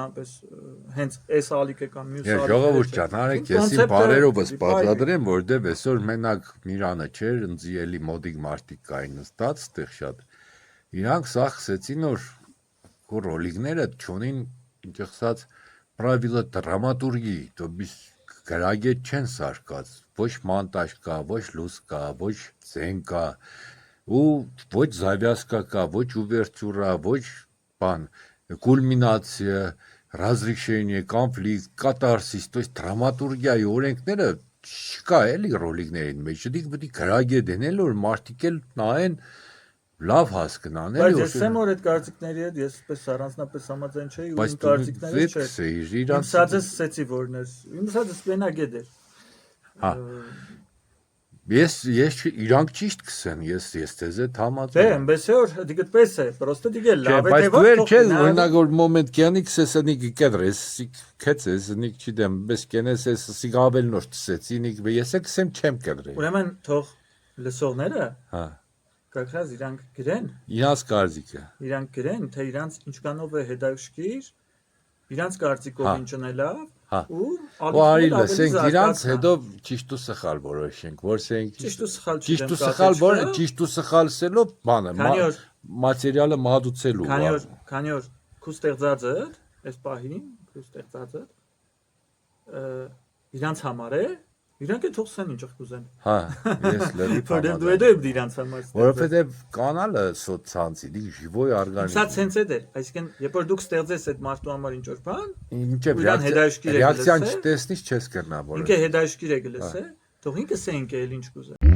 այնպես հենց այս ալիքը կամ մյուս ալիքը։ Ժողովուրդ ջան, արեք ես իմ բարերովս բացատրեմ, որտեվ այսօր մենակ Միրանը չէր, ինձ էլի մոդիկ մարդիկ կային նստած, այդտեղ շատ։ Իրանք սա խսեցին, որ ռոլիկները չունին, ինչ ասած, правила դրամատուրգի, то есть գրագետ չեն սարկած, ոչ մոնտաժ կա, ոչ լույս կա, ոչ ձեն կա, ու ոչ завязка կա, ոչ ուվերտյուրա, ոչ բան, կուլմինացիա, разрешение, конфликт, կատարսիս, то есть դրամատուրգիայի օրենքները չկա էլի ռոլիկներին մեջ, դիք պետք է գրագետ դնել, որ մարդիկ էլ նայեն լավ հասկանան էլի։ Բայց ես եմ որ այդ կարծիքների հետ ես պես առանձնապես համաձայն չէի ու իմ կարծիքներից չէ։ Իմ սածս սեցի որներ։ Իմ սածս բենագետ էր։ Հա։ Ես իրանք ճիշտ կսեն, ես դեզ հետ համաձայն։ Դե, այնպես է որ դիք այդպես է, պրոստը դիք էլ լավ է բայց դու էլ չես օրինակ որ մոմենտ կյանիք սեսնիկ կեդրես, քեցես, նիկ չդեմ, բես կենես ես սիգավել նոր ծեցի, նիկ ես եկսեմ չեմ կեդրել։ Ուրեմն թող լսողները հա կակրած իրանք գրեն իրանց կարծիքը իրանք գրեն թե իրանց ինչքանով է հետաքրքիր իրանց կարծիքով ինչն է լավ ու արի լսենք իրանց հետո ճիշտ ու սխալ որոշենք որսենք ճիշտ ու սխալ որ ճիշտ ու սխալսելով բանը մատերիալը մատուցելու քանի որ քու ստեղծածը այս պահին քու ստեղծածը իրանց համար է իրանք է թողսեն ինչ կուզեն հա ես լրի բան դու դու իրանց համար որովհետեւ կանալը սոցցանցի դի ժիվոյ օրգանիզմ սա ցենց է դեր այսինքն երբ որ դուք ստեղծես այդ մարդու համար ինչ որ բան ինչեւ ռեակցիան չտեսնից չես կրնա որ ինքը հետաքրքիր է գլսե թող ինքը սենք է ինչ կուզե